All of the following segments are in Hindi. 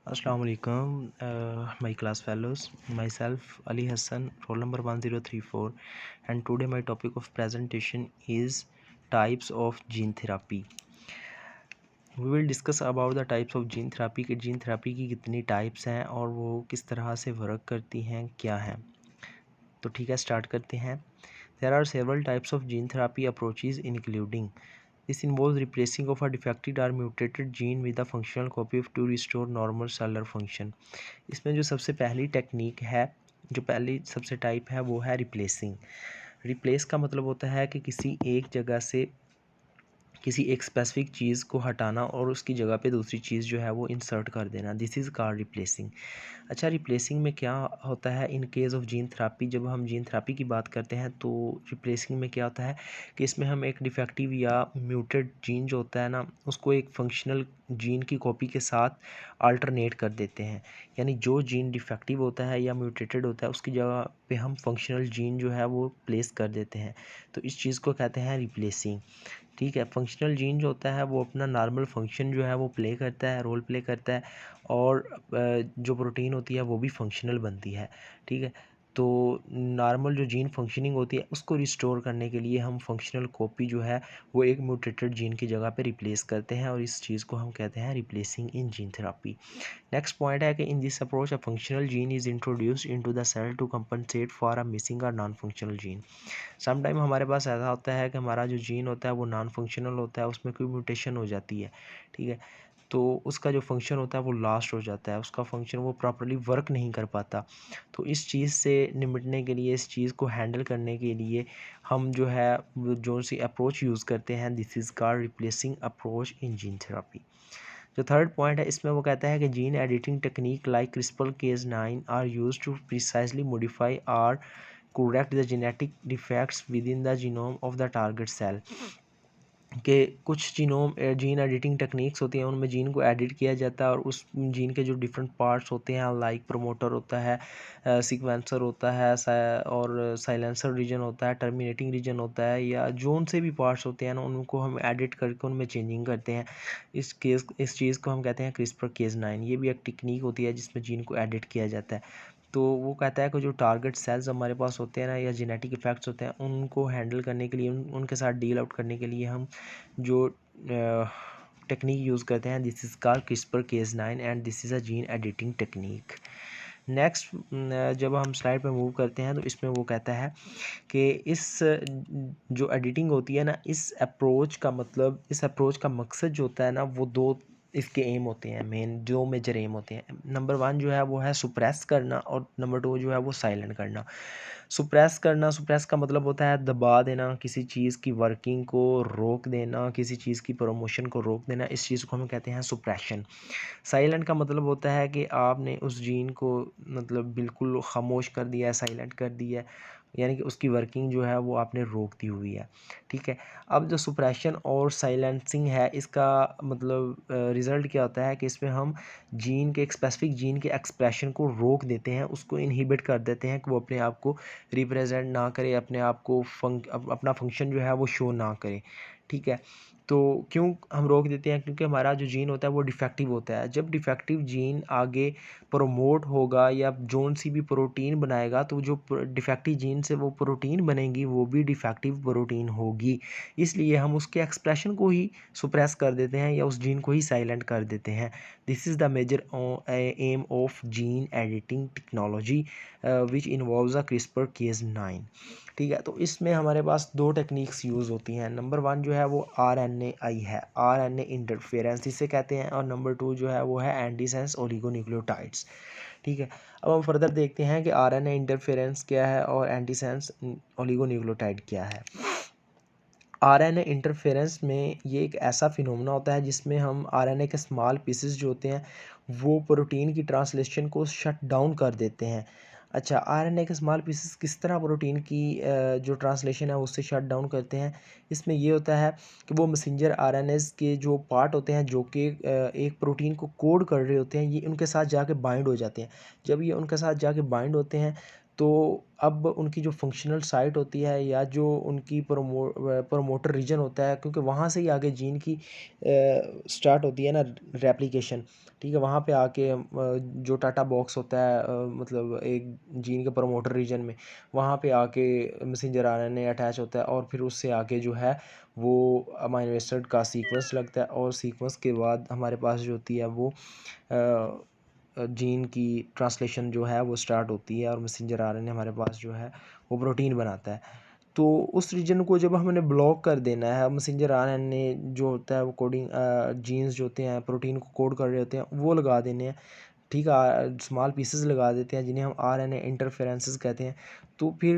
Assalamu alaikum, my class fellows. Myself Ali Hassan, roll number 1034, and today my topic of presentation is types of gene therapy. We will discuss about the types of gene therapy कि gene therapy की कितनी types हैं और वो किस तरह से वर्क करती हैं, क्या हैं. तो ठीक है, स्टार्ट करते हैं. There are several types of gene therapy approaches including this involves replacing of a defective or mutated gene with a functional copy to restore normal cellular function. इसमें जो सबसे पहली टेक्निक है, जो पहली सबसे टाइप है, वो है रिप्लेसिंग. रिप्लेस का मतलब होता है कि किसी एक जगह से किसी एक स्पेसिफिक चीज़ को हटाना और उसकी जगह पे दूसरी चीज़ जो है वो इंसर्ट कर देना. This is called replacing. अच्छा, रिप्लेसिंग में क्या होता है in case of gene therapy? जब हम जीन थेरापी की बात करते हैं तो रिप्लेसिंग में क्या होता है कि इसमें हम एक डिफेक्टिव या म्यूटेड जीन जो होता है ना, उसको एक फंक्शनल जीन की कॉपी के साथ अल्टरनेट कर देते हैं. यानी जो जीन डिफेक्टिव होता है या म्यूटेटेड होता है उसकी जगह पे हम फंक्शनल जीन जो है वो प्लेस कर देते हैं. तो इस चीज़ को कहते हैं रिप्लेसिंग. ठीक है, फंक्शनल जीन जो होता है वो अपना नॉर्मल फंक्शन जो है वो प्ले करता है, रोल प्ले करता है, और जो प्रोटीन होती है वो भी फंक्शनल बनती है. ठीक है, तो नॉर्मल जो जीन फंक्शनिंग होती है उसको रिस्टोर करने के लिए हम फंक्शनल कॉपी जो है वो एक म्यूटेटेड जीन की जगह पे रिप्लेस करते हैं, और इस चीज़ को हम कहते हैं replacing in gene therapy. Next point है कि in this approach a functional gene is introduced into the cell to compensate for a missing a non functional gene. Sometime हमारे पास ऐसा होता है कि हमारा जो जीन होता है वो नॉन फंक्शनल होता है, उसमें कोई म्यूटेशन हो जाती है. ठीक है, तो उसका जो फंक्शन होता है वो लास्ट हो जाता है, उसका फंक्शन वो प्रॉपर्ली वर्क नहीं कर पाता. तो इस चीज़ से निपटने के लिए, इस चीज़ को हैंडल करने के लिए हम जो है वो जो सी अप्रोच यूज़ करते हैं, this is called replacing approach in gene therapy. जो थर्ड पॉइंट है इसमें वो कहता है कि gene editing technique like CRISPR Cas 9 are use to precisely modify or correct the genetic defects within the genome of the target cell. कि कुछ जीन एडिटिंग टेक्निक्स होती हैं, उनमें जीन को एडिट किया जाता है और उस जीन के जो डिफरेंट पार्ट्स होते हैं, लाइक प्रोमोटर होता है, सीक्वेंसर होता है, और साइलेंसर रीजन होता है, टर्मिनेटिंग रीजन होता है, या जोन से भी पार्ट्स होते हैं ना, उनको हम एडिट करके उनमें चेंजिंग करते हैं. इस चीज़ को हम कहते हैं क्रिस्पर केज 9. ये भी एक टेक्निक होती है जिसमें जीन को एडिट किया जाता है. तो वो कहता है कि जो टारगेट सेल्स हमारे पास होते हैं ना, या जेनेटिक इफ़ेक्ट्स होते हैं, उनको हैंडल करने के लिए, उनके साथ डील आउट करने के लिए हम जो टेक्निक यूज़ करते हैं, this is called CRISPR Cas 9 and this is a gene editing technique. Next, जब हम स्लाइड पे मूव करते हैं तो इसमें वो कहता है कि इस जो एडिटिंग होती है ना, इस अप्रोच का मकसद जो होता है ना, वो दो इसके एम होते हैं, दो मेजर एम होते हैं. नंबर 1 जो है वो है सुप्रेस करना, और नंबर 2 जो है वो साइलेंट करना. सुप्रेस का मतलब होता है दबा देना, किसी चीज़ की वर्किंग को रोक देना, किसी चीज़ की प्रमोशन को रोक देना. इस चीज़ को हम कहते हैं सुप्रेशन. साइलेंट का मतलब होता है कि आपने उस जीन को मतलब बिल्कुल खामोश कर दिया है, साइलेंट कर दिया है, यानी कि उसकी वर्किंग जो है वो आपने रोक दी हुई है. ठीक है, अब जो सुप्रेशन और साइलेंसिंग है, इसका मतलब रिज़ल्ट क्या होता है कि इसमें हम जीन के, एक स्पेसिफिक जीन के एक्सप्रेशन को रोक देते हैं, उसको इनहिबिट कर देते हैं कि वो अपने आप को रिप्रेजेंट ना करे, अपने आप को अपना फंक्शन जो है वो शो ना करे. ठीक है, तो क्यों हम रोक देते हैं? क्योंकि हमारा जो जीन होता है वो डिफेक्टिव होता है. जब डिफेक्टिव जीन आगे प्रमोट होगा या जोन सी भी प्रोटीन बनाएगा, तो जो डिफेक्टिव जीन से वो प्रोटीन बनेगी वो भी डिफेक्टिव प्रोटीन होगी. इसलिए हम उसके एक्सप्रेशन को ही सुप्रेस कर देते हैं या उस जीन को ही साइलेंट कर देते हैं. This is the major aim of gene editing technology which involves a CRISPR Cas 9. ठीक है, तो इसमें हमारे पास दो टेक्निक्स यूज़ होती हैं. नंबर 1 जो है वो RNAi है, RNA इंटरफेरेंस इसे कहते हैं, और नंबर 2 जो है वो है एंटीसेंस ओलिगोन्यूक्लियोटाइड्स. ठीक है, अब हम फर्दर देखते हैं कि RNA इंटरफेरेंस क्या है और एंटीसेंस ओलिगोन्यूक्लियोटाइड क्या है. RNA इंटरफेरेंस में ये एक ऐसा फिनोमेना होता है जिसमें हम RNA के स्मॉल पीसेस जो होते हैं वो प्रोटीन की ट्रांसलेशन को शट डाउन कर देते हैं. अच्छा, RNA के स्मॉल पीसेस किस तरह प्रोटीन की जो ट्रांसलेशन है उससे शट डाउन करते हैं? इसमें ये होता है कि वो मैसेंजर RNAs के जो पार्ट होते हैं जो कि एक प्रोटीन को कोड कर रहे होते हैं, ये उनके साथ जाके बाइंड हो जाते हैं. जब ये उनके साथ जाके बाइंड होते हैं तो अब उनकी जो फंक्शनल साइट होती है या जो उनकी प्रमोटर रीजन होता है, क्योंकि वहाँ से ही आगे जीन की स्टार्ट होती है ना रेप्लिकेशन, ठीक है। वहाँ पे आके जो टाटा बॉक्स होता है मतलब एक जीन के प्रमोटर रीजन में, वहाँ पे आके मैसेंजर आरएनए अटैच होता है और फिर उससे आगे जो है वो अमाइनो एसिड का सीक्वेंस लगता है, और सीक्वेंस के बाद हमारे पास जो होती है वो जीन की ट्रांसलेशन जो है वो स्टार्ट होती है, और मैसेंजर आरएनए हमारे पास जो है वो प्रोटीन बनाता है। तो उस रीजन को जब हमने ब्लॉक कर देना है, मैसेंजर आरएनए जो होता है वो कोडिंग जीन्स जो होते हैं प्रोटीन को कोड कर रहे होते हैं वो लगा देने हैं, ठीक है, स्मॉल पीसेस लगा देते हैं जिन्हें हम आरएनए इंटरफेरेंसेस कहते हैं। तो फिर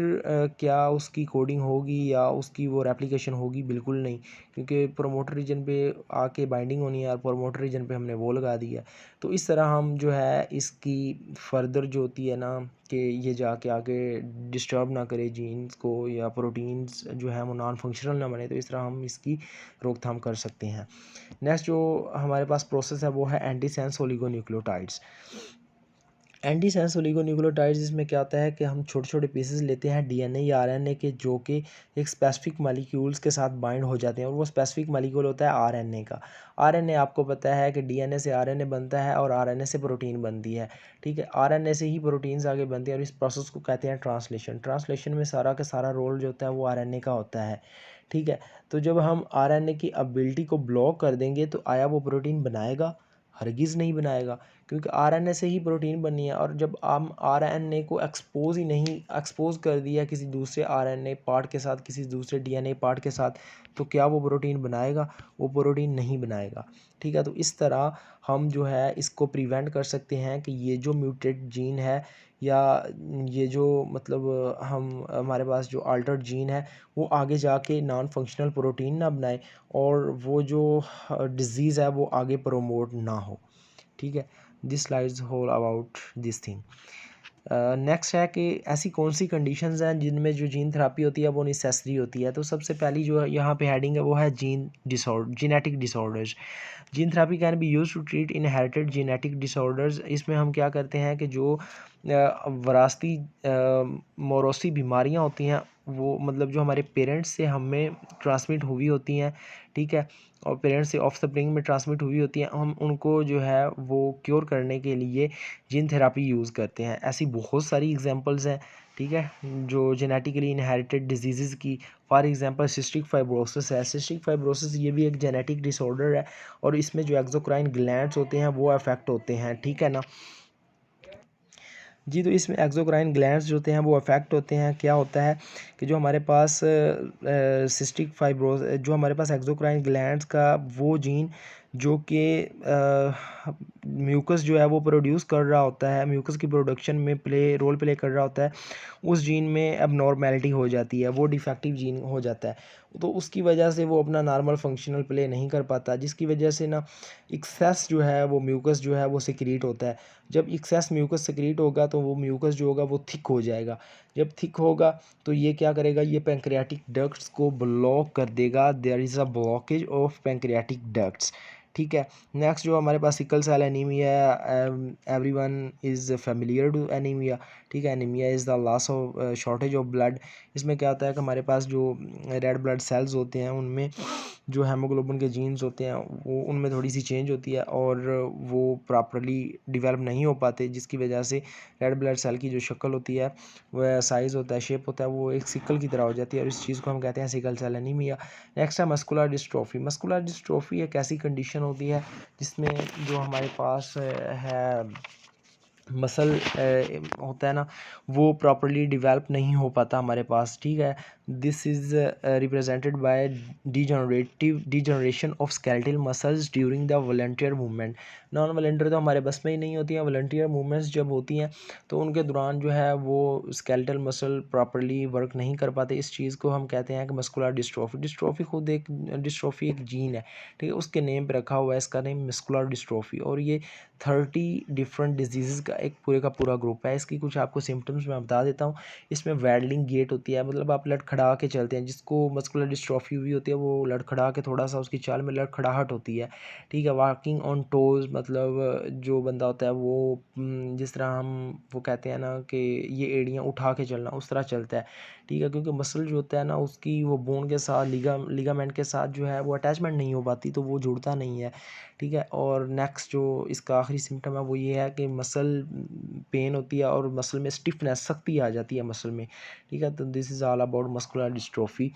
क्या उसकी कोडिंग होगी या उसकी वो रेप्लिकेशन होगी? बिल्कुल नहीं, क्योंकि प्रोमोटर रीजन पे आके बाइंडिंग होनी है और प्रोमोटर रीजन पे हमने वो लगा दिया। तो इस तरह हम जो है इसकी फर्दर जो होती है ना कि ये जाके आगे डिस्टर्ब ना करे जीन्स को या प्रोटीन्स जो है वो नॉन फंक्शनल ना बने, तो इस तरह हम इसकी रोकथाम कर सकते हैं। नेक्स्ट जो हमारे पास प्रोसेस है वो है एंटीसेंस ओलिगोन्यूक्लियोटाइड्स। एंटीसेंस ओलिगोन्यूक्लियोटाइड्स इसमें क्या होता है कि हम छोटे छोटे पीसेस लेते हैं डीएनए या आरएनए के, जो कि एक स्पेसिफिक मालिक्यूल्स के साथ बाइंड हो जाते हैं, और वो स्पेसिफिक मालिक्यूल होता है आरएनए का। आरएनए आपको पता है कि डीएनए से आरएनए बनता है और आरएनए से प्रोटीन बनती है, ठीक है। आरएनए से ही प्रोटीन्स आगे बनती है और इस प्रोसेस को कहते हैं ट्रांसलेशन। ट्रांसलेशन में सारा का सारा रोल जो होता है वो आरएनए का होता है, ठीक है। तो जब हम आरएनए की एबिलिटी को ब्लॉक कर देंगे तो आया वो प्रोटीन बनाएगा? हरगिज़ नहीं बनाएगा, क्योंकि आरएनए से ही प्रोटीन बननी है। और जब हम आरएनए को एक्सपोज कर दिया किसी दूसरे आरएनए पार्ट के साथ, किसी दूसरे डीएनए पार्ट के साथ, तो क्या वो प्रोटीन बनाएगा? वो प्रोटीन नहीं बनाएगा, ठीक है। तो इस तरह हम जो है इसको प्रिवेंट कर सकते हैं कि ये जो म्यूटेट जीन है या ये जो मतलब हम हमारे पास जो अल्टर्ड जीन है वो आगे जाके नॉन फंक्शनल प्रोटीन ना बनाए, और वो जो डिज़ीज़ है वो आगे प्रमोट ना हो, ठीक है। This slides whole about this thing. Next है कि ऐसी कौन सी कंडीशंस हैं जिनमें जो जीन थेरापी होती है वो नेसेसरी होती है। तो सबसे पहली जो है यहाँ पे हेडिंग है वो है genetic disorders. Gene therapy can be use to treat inherited genetic disorders. इसमें हम क्या करते हैं कि जो वरासती मौरूसी बीमारियाँ होती हैं वो मतलब जो हमारे पेरेंट्स से हमें ट्रांसमिट हुई होती हैं, ठीक है, और पेरेंट्स से ऑफस्प्रिंग में ट्रांसमिट हुई होती हैं, हम उनको जो है वो क्योर करने के लिए जीन थेरापी यूज़ करते हैं। ऐसी बहुत सारी एग्जांपल्स हैं, ठीक है, जो जेनेटिकली इनहेरिटेड डिजीज़ की। फॉर एग्जांपल सिस्टिक फाइब्रोसिस है। सिस्टिक फाइब्रोसिस ये भी एक जेनेटिक डिसऑर्डर है, और इसमें जो एक्सोक्राइन ग्लैंड्स होते हैं वो अफेक्ट होते हैं, ठीक है ना जी। तो इसमें एक्सोक्राइन ग्लैंड्स जो होते हैं वो अफेक्ट होते हैं। क्या होता है कि जो हमारे पास सिस्टिक फाइब्रोस जो हमारे पास एक्सोक्राइन ग्लैंड्स का वो जीन जो कि म्यूकस जो है वो प्रोड्यूस कर रहा होता है, म्यूकस की प्रोडक्शन में रोल प्ले कर रहा होता है, उस जीन में अब नॉर्मेलिटी हो जाती है, वो डिफेक्टिव जीन हो जाता है। तो उसकी वजह से वो अपना नॉर्मल फंक्शनल प्ले नहीं कर पाता, जिसकी वजह से ना एक्सेस जो है वो म्यूकस जो है वो सिक्रीट होता है। जब एक्सेस म्यूकस सिक्रीट होगा तो वो म्यूकस जो होगा वो थिक हो जाएगा। जब थिक होगा तो ये क्या करेगा, ये पैंक्रियाटिक डक्ट्स को ब्लॉक कर देगा। There is a blockage of pancreatic ducts, ठीक है। नेक्स्ट जो हमारे पास sickle cell anaemia, everyone is familiar to anaemia, ठीक है। Anaemia is the loss of shortage of blood. इसमें क्या होता है कि हमारे पास जो रेड ब्लड सेल्स होते हैं उनमें जो हेमोग्लोबिन के जीन्स होते हैं वो उनमें थोड़ी सी चेंज होती है और वो प्रॉपरली डिवेलप नहीं हो पाते, जिसकी वजह से रेड ब्लड सेल की जो शक्ल होती है वह साइज़ होता है, शेप होता है, वो एक सिकल की तरह हो जाती है, और इस चीज़ को हम कहते हैं सिकल सेल एनीमिया। नेक्स्ट है मस्कुलर डिस्ट्रोफी। मस्कुलर डिस्ट्रोफी एक ऐसी कंडीशन होती है जिसमें जो हमारे पास है मसल होता है ना वो प्रॉपरली डेवलप नहीं हो पाता हमारे पास, ठीक है। This is represented by degeneration of skeletal muscles during the volunteer movement. Non volunteer तो हमारे बस में ही नहीं होती हैं, वॉलंटियर मूवमेंट्स जब होती हैं तो उनके दौरान जो है वो स्केलेटल मसल प्रॉपरली वर्क नहीं कर पाते। इस चीज़ को हम कहते हैं कि मस्कुलर डिस्ट्रोफी। डिस्ट्रोफी खुद एक डिस्ट्रोफी एक जीन है, ठीक है, उसके नेम पे रखा हुआ है, इसका नेम मस्कुलर डिस्ट्रोफी, और ये 30 डिफरेंट डिजीज़ का एक पूरे का पूरा ग्रुप है। इसकी कुछ आपको सिम्टम्स मैं बता देता हूँ। इसमें वैडलिंग गेट होती है, मतलब आप लड़खड़ा के चलते हैं। जिसको मस्कुलर डिस्ट्रॉफी हुई होती है वो लड़खड़ा के, थोड़ा सा उसकी चाल में लड़खड़ाहट होती है, ठीक है। वॉकिंग ऑन टोज़, मतलब जो बंदा होता है वो जिस तरह हम वो कहते हैं ना कि ये एड़ियाँ उठा के चलना, उस तरह चलता है, ठीक है। क्योंकि मसल जो होता है ना उसकी वो बोन के साथ लिगामेंट के साथ जो है वो अटैचमेंट नहीं हो पाती, तो वो जुड़ता नहीं है, ठीक है। और नेक्स्ट जो इसका आखिरी सिम्टम है वो ये है कि मसल पेन होती है और मसल में स्टिफनेस, सख्ती आ जाती है मसल में, ठीक है। तो this is all about muscular dystrophy,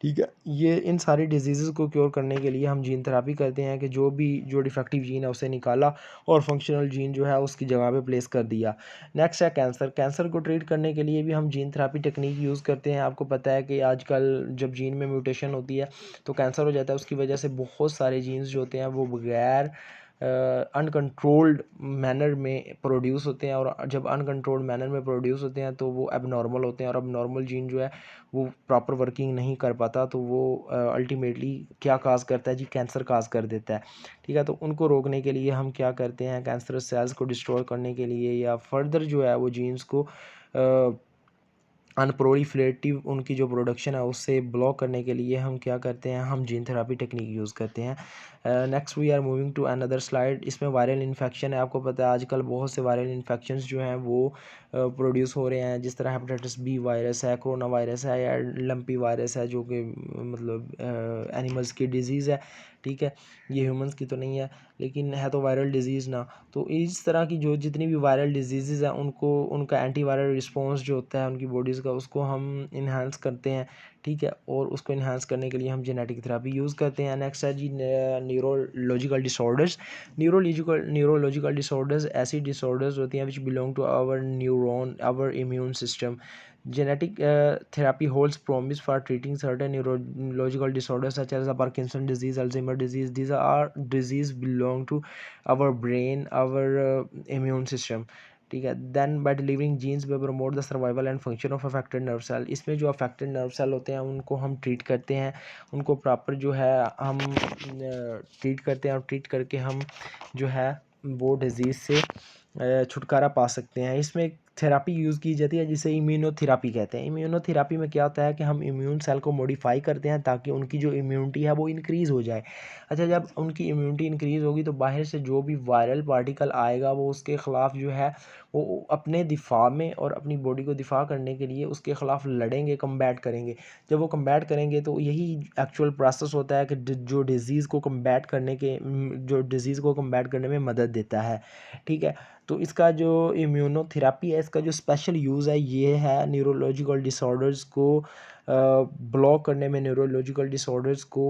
ठीक है। ये इन सारी डिजीज़ को क्योर करने के लिए हम जीन थेरापी करते हैं कि जो डिफेक्टिव जीन है उसे निकाला और फंक्शनल जीन जो है उसकी जगह पे प्लेस कर दिया। नेक्स्ट है कैंसर। कैंसर को ट्रीट करने के लिए भी हम जीन थेरापी टेक्निक यूज़ करते हैं। आपको पता है कि आजकल जब जीन में म्यूटेशन होती है तो कैंसर हो जाता है। उसकी वजह से बहुत सारे जीन्स जो होते हैं वो बगैर अनकंट्रोल्ड मैनर में प्रोड्यूस होते हैं, और जब अनकंट्रोल्ड मैनर में प्रोड्यूस होते हैं तो वो एबनॉर्मल होते हैं, और एबनॉर्मल जीन जो है वो प्रॉपर वर्किंग नहीं कर पाता, तो वो अल्टीमेटली क्या काज करता है जी, कैंसर काज कर देता है, ठीक है। तो उनको रोकने के लिए हम क्या करते हैं, कैंसर सेल्स को डिस्ट्रॉय करने के लिए या फर्दर जो है वो जीन्स को अनप्रोलिफरेटिव उनकी जो प्रोडक्शन है उससे ब्लॉक करने के लिए हम क्या करते हैं, हम जीन थेरापी टेक्निक यूज़ करते हैं। Next we are moving to another slide. इसमें वायरल इन्फेक्शन है। आपको पता है आजकल बहुत से वायरल इन्फेक्शंस जो हैं वो प्रोड्यूस हो रहे हैं, जिस तरह हेपेटाइटिस बी वायरस है, कोरोना वायरस है, या लंपी वायरस है, जो कि मतलब एनिमल्स की डिजीज़ है, ठीक है। ये ह्यूमंस की तो नहीं है, लेकिन है तो वायरल डिजीज़ ना। तो इस तरह की जो जितनी भी वायरल डिजीज़ हैं उनको उनका एंटीवायरल रिस्पॉन्स जो होता है उनकी बॉडीज़ का, उसको हम इन्हांस करते हैं, ठीक है। और उसको इन्हांस करने के लिए हम जेनेटिक थेरापी यूज़ करते हैं। नेक्स्ट है जी न्यूरोलॉजिकल डिसऑर्डर्स। न्यूरोलॉजिकल डिसऑर्डर्स ऐसी डिसऑर्डर्स होती हैं which belong to our neuron, our immune system. Genetic therapy holds promise for treating certain neurological disorders such as Parkinson disease, Alzheimer disease. These are disease belong to our brain, our immune system, ठीक है। Then by delivering genes they promote the survival and function of affected nerve cell. इसमें जो अफेक्टेड नर्व सेल होते हैं उनको हम ट्रीट करते हैं, उनको प्रॉपर जो है हम ट्रीट करते हैं, और ट्रीट करके हम जो है वो डिज़ीज़ से छुटकारा पा सकते हैं। इसमें एक थेरापी यूज़ की जाती है जिसे इम्यूनोथेरापी कहते हैं। इम्यूनोथेरापी में क्या होता है कि हम इम्यून सेल को मॉडिफाई करते हैं ताकि उनकी जो इम्यूनिटी है वो इंक्रीज़ हो जाए। अच्छा, जब उनकी इम्यूनिटी इंक्रीज़ होगी तो बाहर से जो भी वायरल पार्टिकल आएगा वो उसके ख़िलाफ़ जो है वो अपने दिफा में और अपनी बॉडी को दिफा करने के लिए उसके ख़िलाफ़ लड़ेंगे, कम्बैट करेंगे। जब वो कम्बैट करेंगे तो यही एक्चुअल प्रोसेस होता है कि जो डिज़ीज़ को कम्बैट करने में मदद देता है, ठीक है। तो इसका जो इम्यूनोथेरापी है, इसका जो स्पेशल यूज़ है ये है न्यूरोलॉजिकल डिसऑर्डर्स को ब्लॉक करने में, न्यूरोलॉजिकल डिसऑर्डर्स को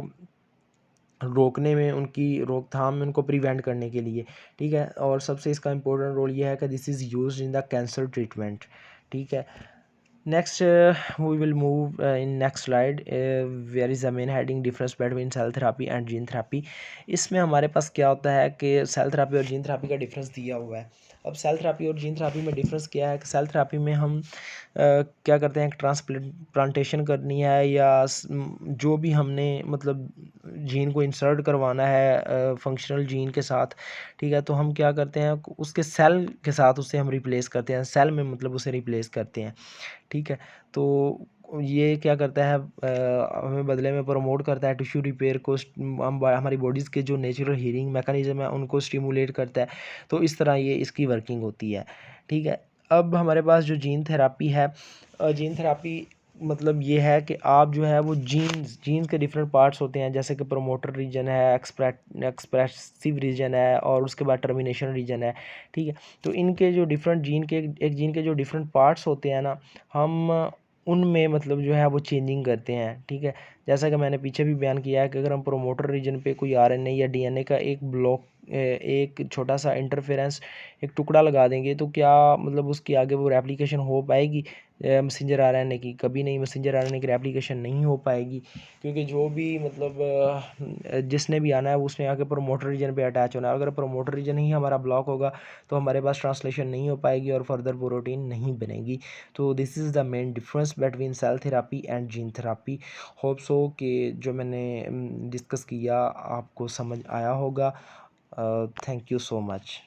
रोकने में, उनकी रोकथाम में, उनको प्रिवेंट करने के लिए, ठीक है। और सबसे इसका इम्पोर्टेंट रोल ये है कि this is used in the cancer treatment, ठीक है। Next we will move in next slide where is the main heading difference between cell therapy and gene therapy. इसमें हमारे पास क्या होता है कि सेल थेरापी और जीन थेरापी का डिफरेंस दिया हुआ है। अब सेल थेरापी और जीन थेरापी में डिफरेंस क्या है कि सेल थेरापी में हम क्या करते हैं, ट्रांसप्लांटेशन करनी है या जो भी हमने मतलब जीन को इंसर्ट करवाना है फंक्शनल जीन के साथ, ठीक है। तो हम क्या करते हैं, उसके सेल के साथ उसे हम रिप्लेस करते हैं, सेल में मतलब उसे रिप्लेस करते हैं, ठीक है। तो ये क्या करता है, हमें बदले में प्रमोट करता है टिश्यू रिपेयर को, हमारी बॉडीज़ के जो नेचुरल हीलिंग मैकेनिज्म है उनको स्टिमुलेट करता है। तो इस तरह ये इसकी वर्किंग होती है, ठीक है। अब हमारे पास जो जीन थेरापी है, जीन थेरापी मतलब ये है कि आप जो है वो जीन्स के डिफरेंट पार्ट्स होते हैं, जैसे कि प्रोमोटर रीजन है, एक्सप्रेसिव रीजन है, और उसके बाद टर्मिनेशन रीजन है, ठीक है। तो इनके जो डिफरेंट एक जीन के जो डिफरेंट पार्ट्स होते हैं ना, हम उनमें मतलब जो है वो चेंजिंग करते हैं, ठीक है। जैसा कि मैंने पीछे भी बयान किया है कि अगर हम प्रोमोटर रीजन पे कोई आरएनए या डीएनए का एक ब्लॉक, एक छोटा सा इंटरफेरेंस, एक टुकड़ा लगा देंगे तो क्या मतलब उसकी आगे वो रेप्लिकेशन हो पाएगी मैसेंजर आरएनए की? कभी नहीं, मैसेंजर आरएनए की रेप्लिकेशन नहीं हो पाएगी, क्योंकि जो भी मतलब जिसने भी आना है उसने आके प्रोमोटर रीजन पे अटैच होना है। अगर प्रोमोटर रीजन ही हमारा ब्लॉक होगा तो हमारे पास ट्रांसलेशन नहीं हो पाएगी और फर्दर प्रोटीन नहीं बनेगी। तो this is the main difference between cell therapy and gene therapy. Hope so कि जो मैंने डिस्कस किया आपको समझ आया होगा। Thank you so much.